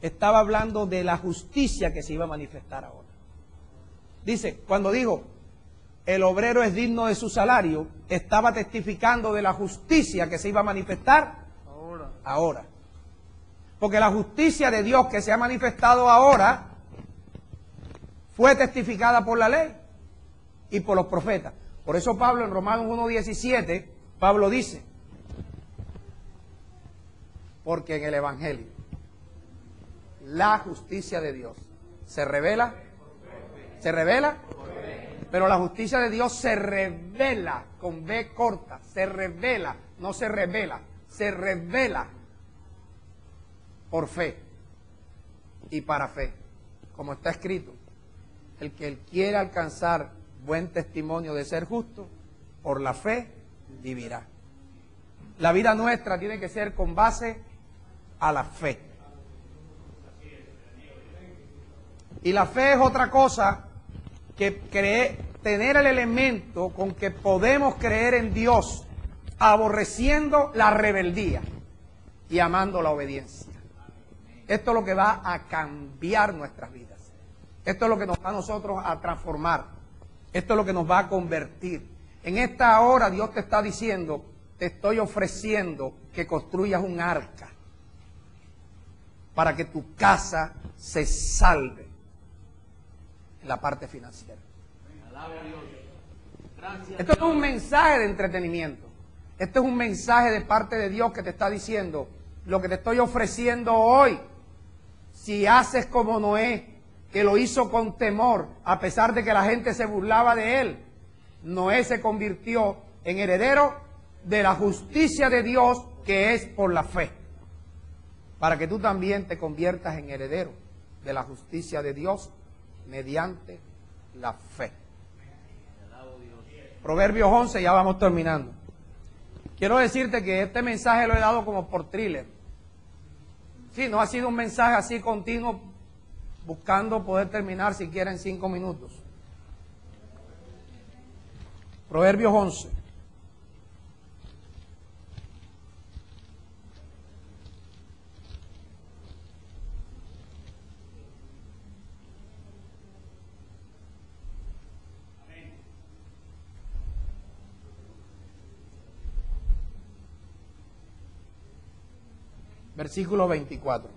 estaba hablando de la justicia que se iba a manifestar ahora. Dice, cuando dijo, el obrero es digno de su salario, estaba testificando de la justicia que se iba a manifestar ahora. Porque la justicia de Dios que se ha manifestado ahora fue testificada por la ley y por los profetas. Por eso Pablo en Romanos 1:17, Pablo dice, porque en el Evangelio la justicia de Dios se revela ¿Se revela? Pero la justicia de Dios se revela con B corta. Se revela, no se revela. Se revela por fe y para fe. Como está escrito, el que quiere alcanzar buen testimonio de ser justo, por la fe vivirá. La vida nuestra tiene que ser con base a la fe. Y la fe es otra cosa que tener el elemento con que podemos creer en Dios, aborreciendo la rebeldía y amando la obediencia. Esto es lo que va a cambiar nuestras vidas. Esto es lo que nos va a nosotros a transformar. Esto es lo que nos va a convertir. En esta hora Dios te está diciendo, te estoy ofreciendo que construyas un arca para que tu casa se salve en la parte financiera. Esto no es un mensaje de entretenimiento. Esto es un mensaje de parte de Dios que te está diciendo, lo que te estoy ofreciendo hoy, si haces como Noé, que lo hizo con temor, a pesar de que la gente se burlaba de él, Noé se convirtió en heredero de la justicia de Dios, que es por la fe, para que tú también te conviertas en heredero de la justicia de Dios mediante la fe. Proverbios 11, ya vamos terminando. Quiero decirte que este mensaje lo he dado como por thriller. Sí, no ha sido un mensaje así continuo, buscando poder terminar siquiera en 5 minutos. Proverbios 11. Versículo 24.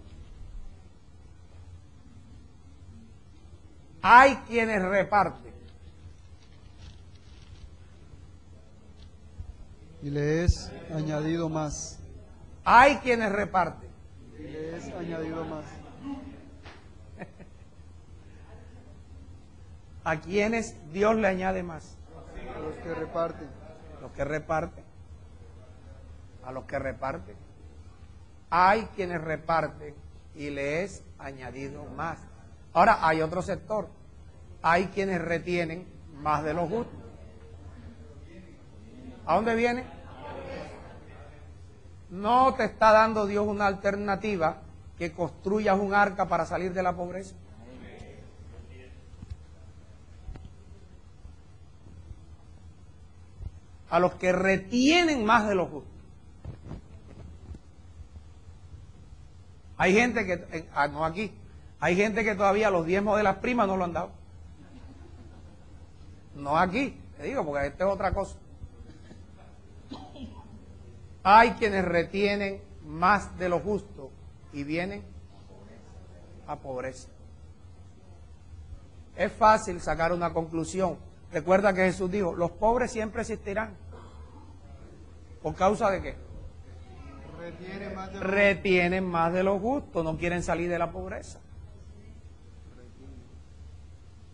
Hay quienes reparten. Y le es añadido más. Hay quienes reparten. Y le es añadido más. ¿A quienes Dios le añade más? A los que reparten. Los que reparten. A los que reparten. Hay quienes reparten y le es añadido más. Ahora hay otro sector. Hay quienes retienen más de lo justo. ¿A dónde viene? No te está dando Dios una alternativa que construyas un arca para salir de la pobreza. A los que retienen más de lo justo. Hay gente que, no aquí, hay gente que todavía los diezmos de las primas no lo han dado. No aquí, te digo, porque esto es otra cosa. Hay quienes retienen más de lo justo y vienen a pobreza. Es fácil sacar una conclusión. Recuerda que Jesús dijo, los pobres siempre existirán. ¿Por causa de qué? Retienen más de lo justo, no quieren salir de la pobreza.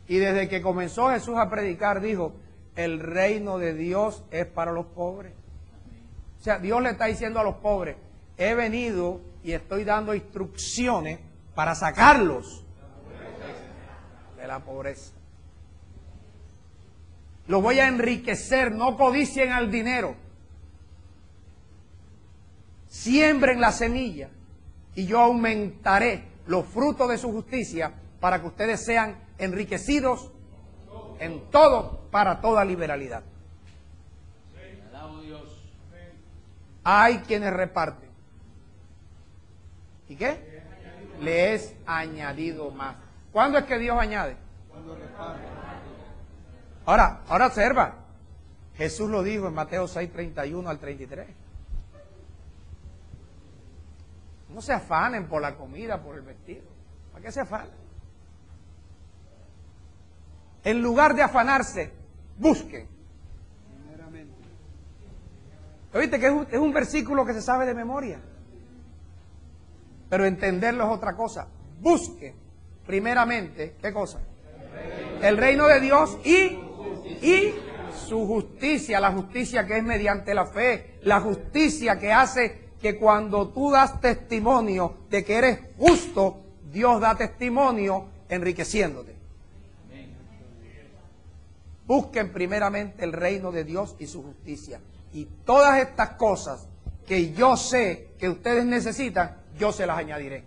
Y desde que comenzó Jesús a predicar, dijo, el reino de Dios es para los pobres. O sea, Dios le está diciendo a los pobres, he venido y estoy dando instrucciones para sacarlos de la pobreza. Los voy a enriquecer, no codicien al dinero. Siembren la semilla y yo aumentaré los frutos de su justicia para que ustedes sean enriquecidos en todo para toda liberalidad. Hay quienes reparten. ¿Y qué? Le es añadido más. ¿Cuándo es que Dios añade? Cuando reparte. Ahora observa. Jesús lo dijo en Mateo 6, 31 al 33. No se afanen por la comida, por el vestido. ¿Para qué se afanan? En lugar de afanarse, busquen. Primeramente. ¿Oíste que es un versículo que se sabe de memoria? Pero entenderlo es otra cosa. Busquen primeramente, ¿qué cosa? El reino de Dios y su justicia, la justicia que es mediante la fe, la justicia que hace que cuando tú das testimonio de que eres justo, Dios da testimonio enriqueciéndote. Busquen primeramente el reino de Dios y su justicia. Y todas estas cosas que yo sé que ustedes necesitan, yo se las añadiré.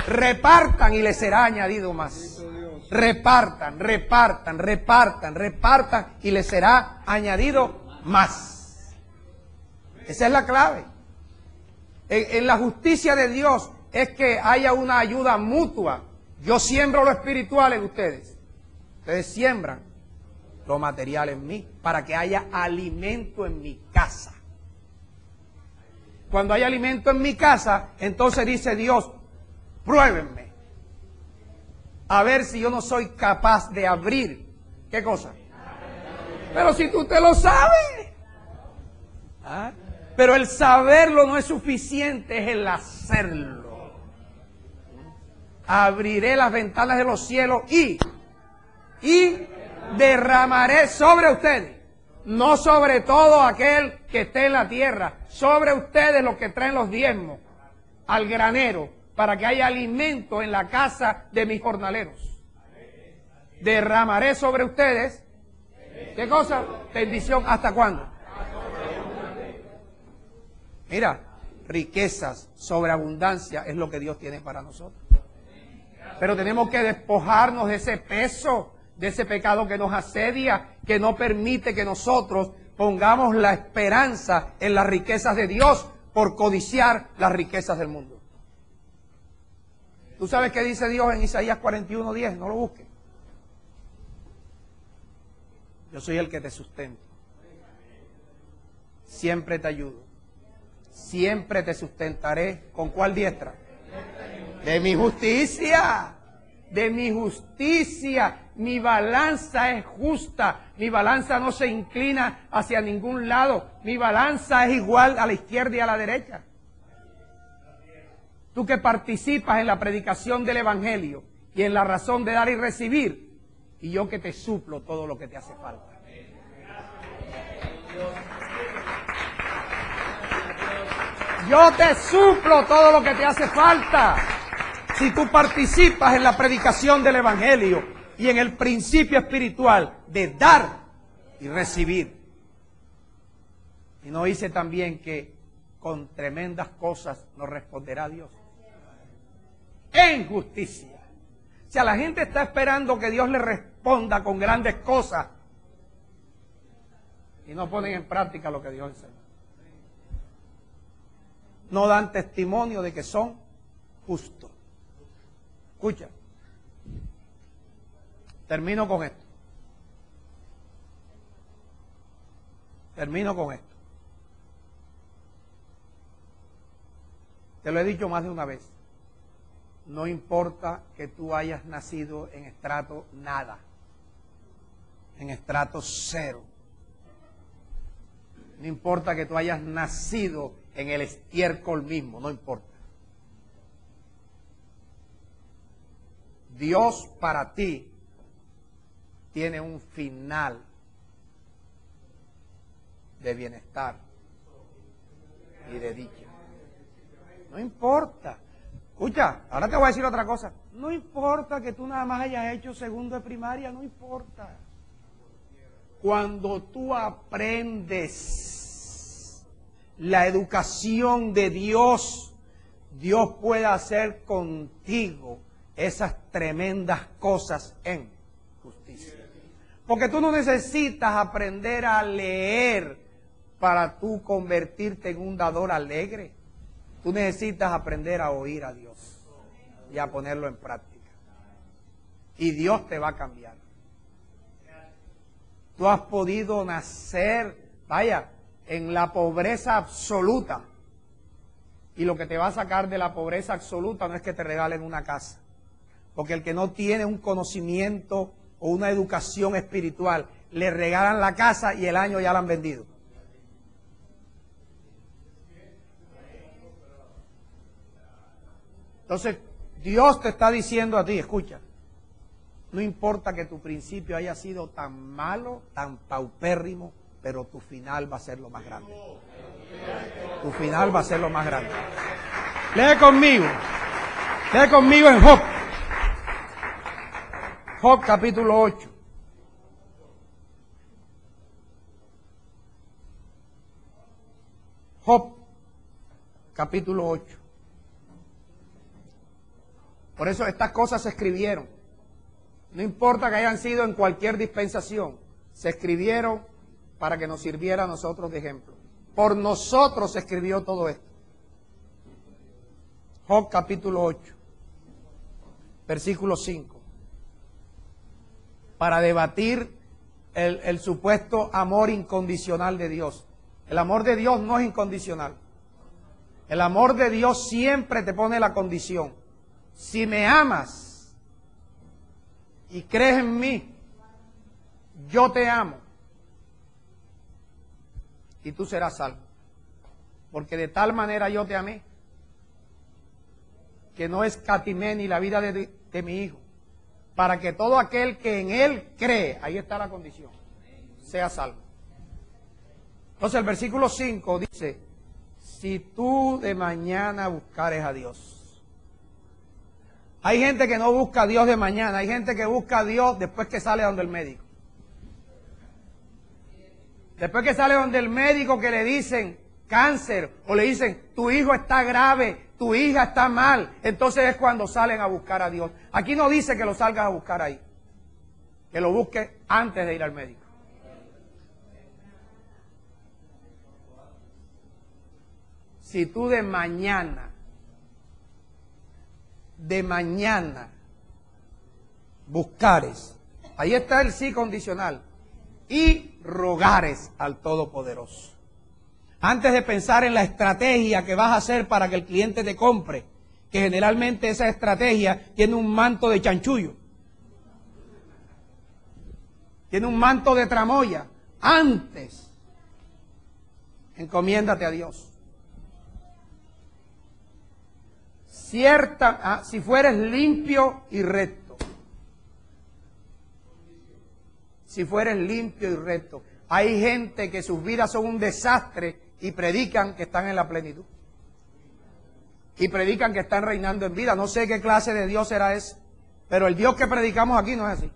Repartan y les será añadido más. Repartan, repartan, repartan, repartan y les será añadido más. Esa es la clave. En la justicia de Dios es que haya una ayuda mutua. Yo siembro lo espiritual en ustedes. Ustedes siembran lo material en mí para que haya alimento en mi casa. Cuando hay alimento en mi casa, entonces dice Dios, pruébenme. A ver si yo no soy capaz de abrir. ¿Qué cosa? Pero si tú te lo sabes. ¿Ah? Pero el saberlo no es suficiente, es el hacerlo. Abriré las ventanas de los cielos y derramaré sobre ustedes, no sobre todo aquel que esté en la tierra, sobre ustedes los que traen los diezmos al granero, para que haya alimento en la casa de mis jornaleros. Derramaré sobre ustedes, ¿qué cosa? Bendición, ¿hasta cuándo? Mira, riquezas, sobreabundancia es lo que Dios tiene para nosotros. Pero tenemos que despojarnos de ese peso, de ese pecado que nos asedia, que no permite que nosotros pongamos la esperanza en las riquezas de Dios por codiciar las riquezas del mundo. ¿Tú sabes qué dice Dios en Isaías 41:10? No lo busques. Yo soy el que te sustento. Siempre te ayudo. Siempre te sustentaré. ¿Con cuál diestra? De mi justicia. De mi justicia. Mi balanza es justa. Mi balanza no se inclina hacia ningún lado. Mi balanza es igual a la izquierda y a la derecha. Tú que participas en la predicación del Evangelio y en la razón de dar y recibir, y yo que te suplo todo lo que te hace falta. Yo te suplo todo lo que te hace falta. Si tú participas en la predicación del Evangelio y en el principio espiritual de dar y recibir. Y no dice también que con tremendas cosas nos responderá Dios. En justicia. O sea, la gente está esperando que Dios le responda con grandes cosas y no ponen en práctica lo que Dios enseña. No dan testimonio de que son justos. Escucha. Termino con esto. Termino con esto. Te lo he dicho más de una vez. No importa que tú hayas nacido en estrato nada, en estrato cero. No importa que tú hayas nacido en el estiércol mismo, no importa. Dios para ti tiene un final de bienestar y de dicha. No importa. Escucha, ahora te voy a decir otra cosa. No importa que tú nada más hayas hecho segundo de primaria, no importa. Cuando tú aprendes la educación de Dios, Dios puede hacer contigo esas tremendas cosas en justicia. Porque tú no necesitas aprender a leer para tú convertirte en un dador alegre. Tú necesitas aprender a oír a Dios y a ponerlo en práctica. Y Dios te va a cambiar. Tú has podido nacer, vaya, en la pobreza absoluta. Y lo que te va a sacar de la pobreza absoluta no es que te regalen una casa. Porque el que no tiene un conocimiento o una educación espiritual, le regalan la casa y el año ya la han vendido. Entonces, Dios te está diciendo a ti, escucha, No importa que tu principio haya sido tan malo, tan paupérrimo, pero tu final va a ser lo más grande. Tu final va a ser lo más grande. Lee conmigo en Job. Job capítulo 8. Job capítulo 8. Por eso estas cosas se escribieron. No importa que hayan sido en cualquier dispensación, se escribieron para que nos sirviera a nosotros de ejemplo. Por nosotros se escribió todo esto. Job capítulo 8, versículo 5. Para debatir el supuesto amor incondicional de Dios. El amor de Dios no es incondicional. El amor de Dios siempre te pone la condición. Si me amas y crees en mí, yo te amo y tú serás salvo. Porque de tal manera yo te amé que no escatimé ni la vida de mi Hijo, para que todo aquel que en Él cree, ahí está la condición, sea salvo. Entonces el versículo 5 dice, si tú de mañana buscares a Dios. Hay gente que no busca a Dios de mañana, hay gente que busca a Dios después que sale donde el médico. Después que sale donde el médico que le dicen cáncer o le dicen tu hijo está grave, tu hija está mal, entonces es cuando salen a buscar a Dios. Aquí no dice que lo salgas a buscar ahí, que lo busques antes de ir al médico. Si tú de mañana buscares, ahí está el sí condicional, y rogares al Todopoderoso. Antes de pensar en la estrategia que vas a hacer para que el cliente te compre, que generalmente esa estrategia tiene un manto de chanchullo, tiene un manto de tramoya, antes, encomiéndate a Dios. Si fueres limpio y recto. Si fueres limpio y recto. Hay gente que sus vidas son un desastre y predican que están en la plenitud. Y predican que están reinando en vida. No sé qué clase de Dios será ese, pero el Dios que predicamos aquí no es así.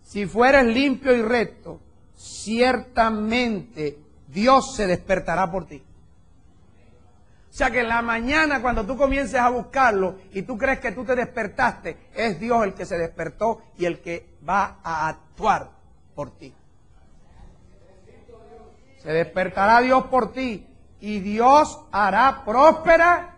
Si fueres limpio y recto, ciertamente Dios se despertará por ti. O sea que en la mañana cuando tú comiences a buscarlo y tú crees que tú te despertaste, es Dios el que se despertó y el que va a actuar por ti. Se despertará Dios por ti y Dios hará próspera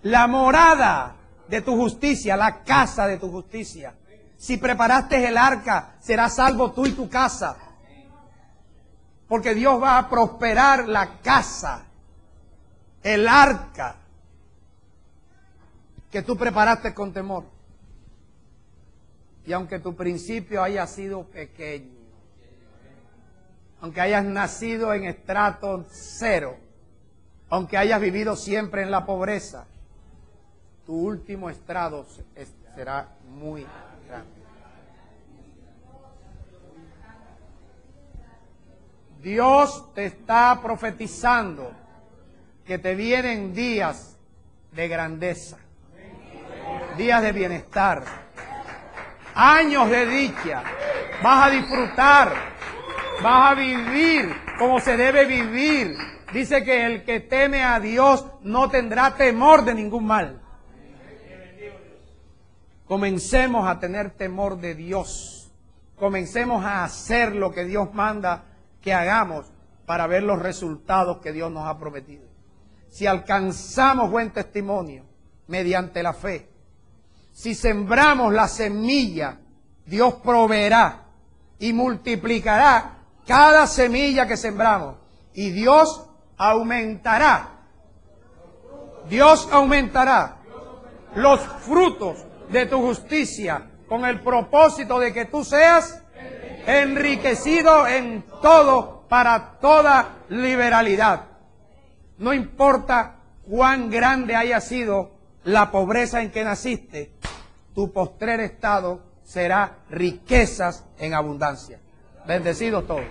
la morada de tu justicia, la casa de tu justicia. Si preparaste el arca, serás salvo tú y tu casa. Porque Dios va a prosperar la casa, el arca que tú preparaste con temor. Y aunque tu principio haya sido pequeño, aunque hayas nacido en estrato 0, aunque hayas vivido siempre en la pobreza, tu último estrado será muy grande. Dios te está profetizando que te vienen días de grandeza, días de bienestar, años de dicha. Vas a disfrutar, vas a vivir como se debe vivir. Dice que el que teme a Dios no tendrá temor de ningún mal. Comencemos a tener temor de Dios. Comencemos a hacer lo que Dios manda que hagamos para ver los resultados que Dios nos ha prometido. Si alcanzamos buen testimonio mediante la fe, si sembramos la semilla, Dios proveerá y multiplicará cada semilla que sembramos. Y Dios aumentará los frutos de tu justicia con el propósito de que tú seas enriquecido en todo para toda liberalidad. No importa cuán grande haya sido la pobreza en que naciste, tu postrer estado será riquezas en abundancia. Bendecidos todos.